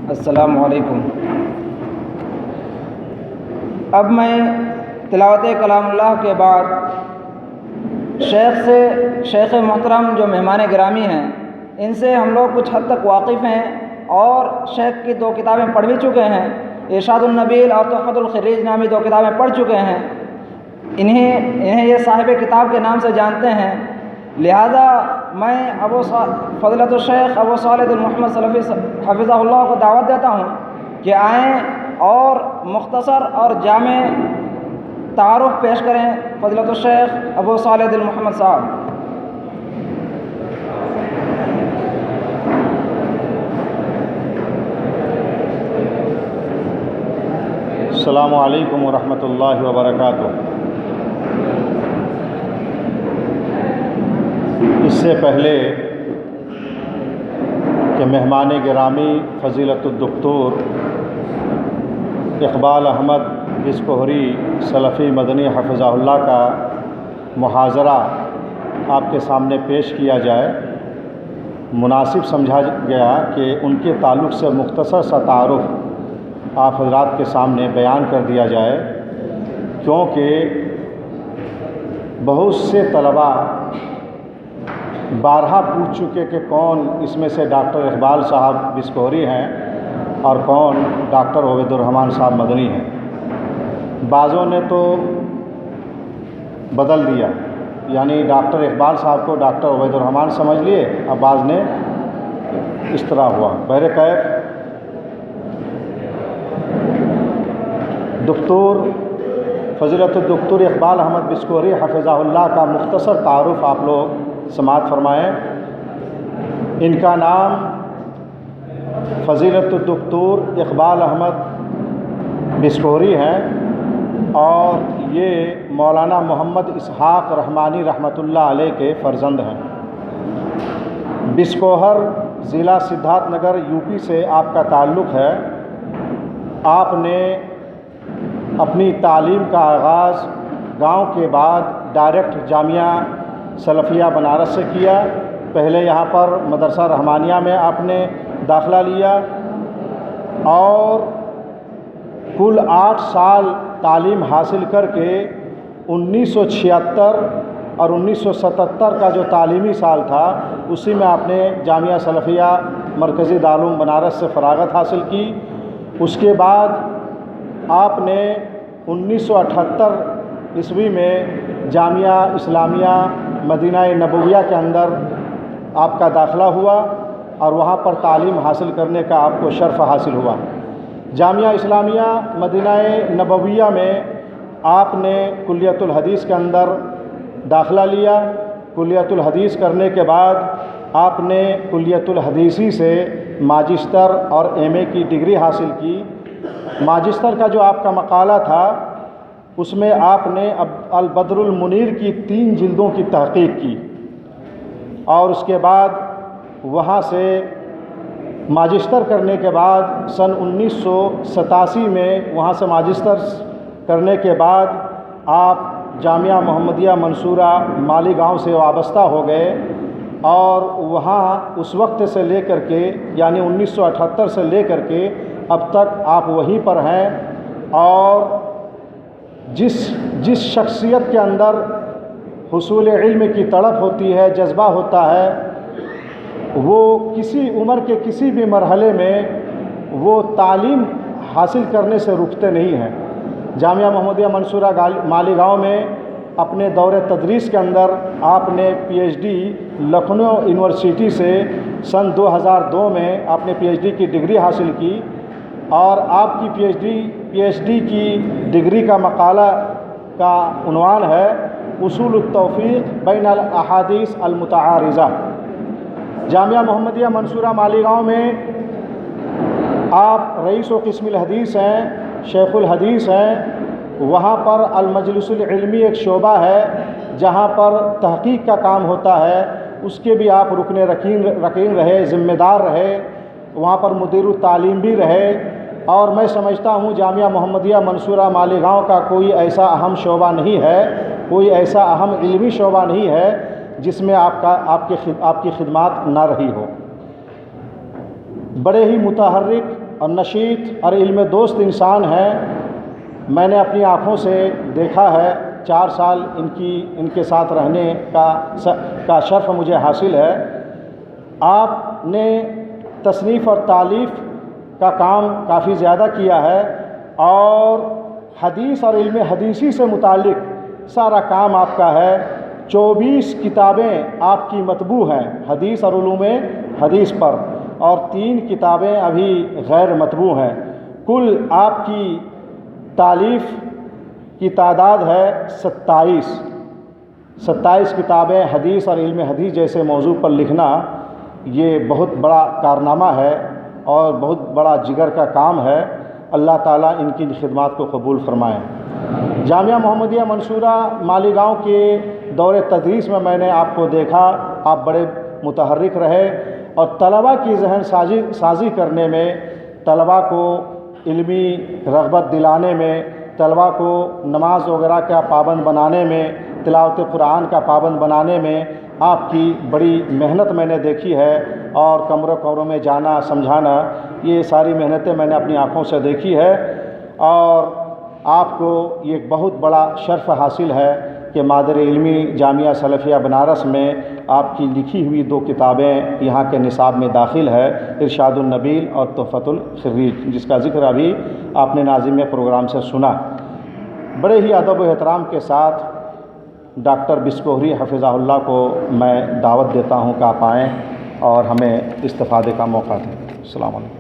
السلام علیکم۔ اب میں تلاوت کلام اللہ کے بعد شیخ محترم جو مہمان گرامی ہیں ان سے ہم لوگ کچھ حد تک واقف ہیں اور شیخ کی 2 کتابیں پڑھ بھی چکے ہیں۔ ارشاد النبیل اور تحفۃ الخریج نامی 2 کتابیں پڑھ چکے ہیں۔ انہیں یہ صاحب کتاب کے نام سے جانتے ہیں، لہذا میں فضیلت الشیخ ابو صالح محمد سلفی حفظہ اللہ کو دعوت دیتا ہوں کہ آئیں اور مختصر اور جامع تعارف پیش کریں فضیلت الشیخ ابو صالح محمد صاحب۔ السلام علیکم ورحمۃ اللہ وبرکاتہ۔ اس سے پہلے کہ مہمان گرامی فضیلت الدکتور اقبال احمد بسکوہری سلفی مدنی حفظہ اللہ کا محاضرہ آپ کے سامنے پیش کیا جائے، مناسب سمجھا گیا کہ ان کے تعلق سے مختصر سا تعارف آپ حضرات کے سامنے بیان کر دیا جائے، کیونکہ بہت سے طلباء بارہا پوچھ چکے کہ کون اس میں سے ڈاکٹر اقبال صاحب بسکوہری ہیں اور کون ڈاکٹر عبید الرحمن صاحب مدنی ہیں۔ بعضوں نے تو بدل دیا، یعنی ڈاکٹر اقبال صاحب کو ڈاکٹر عبید الرحمن سمجھ لیے، اب بعض نے اس طرح ہوا۔ بہرکیف دکتور فضیلت الدکتور اقبال احمد بسکوہری حفظہ اللہ کا مختصر تعارف آپ لوگ سماعت فرمائیں۔ ان کا نام فضیلت الدکتور اقبال احمد بسکوہری ہیں اور یہ مولانا محمد اسحاق رحمانی رحمۃ اللہ علیہ کے فرزند ہیں۔ بسکوہر ضلع سدھارتھ نگر یو پی سے آپ کا تعلق ہے۔ آپ نے اپنی تعلیم کا آغاز گاؤں کے بعد ڈائریکٹ جامعہ سلفیہ بنارس سے کیا۔ پہلے یہاں پر مدرسہ رحمانیہ میں آپ نے داخلہ لیا اور کل 8 سال تعلیم حاصل کر کے 1976 اور 1977 کا جو تعلیمی سال تھا اسی میں آپ نے جامعہ سلفیہ مرکزی دارالعلوم بنارس سے فراغت حاصل کی۔ اس کے بعد آپ نے 1978 عیسوی میں جامعہ اسلامیہ مدینہ نبویہ کے اندر آپ کا داخلہ ہوا اور وہاں پر تعلیم حاصل کرنے کا آپ کو شرف حاصل ہوا۔ جامعہ اسلامیہ مدینہ نبویہ میں آپ نے کلیۃ الحدیث کے اندر داخلہ لیا۔ کلیۃ الحدیث کرنے کے بعد آپ نے کلیۃ الحدیثی سے ماجسٹر اور ایم اے کی ڈگری حاصل کی۔ ماجسٹر کا جو آپ کا مقالہ تھا اس میں آپ نے البدر المنیر کی 3 جلدوں کی تحقیق کی اور اس کے بعد وہاں سے ماجسٹر کرنے کے بعد سن 1987 میں وہاں سے ماجسٹر کرنے کے بعد آپ جامعہ محمدیہ منصورہ مالیگاؤں سے وابستہ ہو گئے اور وہاں اس وقت سے لے کر کے یعنی 1978 سے لے کر کے اب تک آپ وہیں پر ہیں۔ اور جس شخصیت کے اندر حصول علم کی تڑپ ہوتی ہے، جذبہ ہوتا ہے، وہ کسی عمر کے کسی بھی مرحلے میں وہ تعلیم حاصل کرنے سے رکتے نہیں ہیں۔ جامعہ محمدیہ منصورہ مالیگاؤں میں اپنے دور تدریس کے اندر آپ نے P H D Lucknow university سے سن 2002 میں آپ نے پی ایچ ڈی کی ڈگری حاصل کی اور آپ کی پی ایچ ڈی کی ڈگری کا مقالہ کا عنوان ہے اصول التوفیق بین الاحادیث المتعارضہ۔ جامعہ محمدیہ منصورہ مالیگاؤں میں آپ رئیس و قسم الحدیث ہیں، شیخ الحدیث ہیں۔ وہاں پر المجلس العلمی ایک شعبہ ہے جہاں پر تحقیق کا کام ہوتا ہے، اس کے بھی آپ رکن رکین رہے، ذمہ دار رہے، وہاں پر مدیر التعلیم بھی رہے۔ اور میں سمجھتا ہوں جامعہ محمدیہ منصورہ مالیگاؤں کا کوئی ایسا اہم شعبہ نہیں ہے، کوئی ایسا اہم علمی شعبہ نہیں ہے جس میں آپ کی خدمات نہ رہی ہو۔ بڑے ہی متحرک اور نشیط اور علم دوست انسان ہیں. میں نے اپنی آنکھوں سے دیکھا ہے. 4 سال ان کے ساتھ رہنے کا شرف مجھے حاصل ہے. آپ نے تصنیف اور تالیف کا کام کافی زیادہ کیا ہے اور حدیث اور علم حدیثی سے متعلق سارا کام آپ کا ہے. 24 کتابیں آپ کی مطبوع ہیں حدیث اور علوم حدیث پر، اور 3 کتابیں ابھی غیر مطبوع ہیں. کل آپ کی تالیف کی تعداد ہے 27 کتابیں حدیث اور علم حدیث جیسے موضوع پر لکھنا یہ بہت بڑا کارنامہ ہے اور بہت بڑا جگر کا کام ہے. اللہ تعالیٰ ان کی خدمات کو قبول فرمائیں. جامعہ محمدیہ منصورہ مالیگاؤں کے دور تدریس میں نے آپ کو دیکھا. آپ بڑے متحرک رہے اور طلباء کی ذہن سازی کرنے میں، طلباء کو علمی رغبت دلانے میں، طلباء کو نماز وغیرہ کا پابند بنانے میں، تلاوت قرآن کا پابند بنانے میں آپ کی بڑی محنت میں نے دیکھی ہے. اور کمروں میں جانا سمجھانا، یہ ساری محنتیں میں نے اپنی آنکھوں سے دیکھی ہے. اور آپ کو یہ بہت بڑا شرف حاصل ہے کہ مادر علمی جامعہ سلفیہ بنارس میں آپ کی لکھی ہوئی 2 کتابیں یہاں کے نصاب میں داخل ہے، ارشاد النبیل اور تحفۃ الخریج، جس کا ذکر ابھی آپ نے ناظم پروگرام سے سنا. بڑے ہی ادب و احترام کے ساتھ ڈاکٹر بسکوہری حفظہ اللہ کو میں دعوت دیتا ہوں کہ آپ آئیں اور ہمیں استفادے کا موقع دیں. السلام علیکم.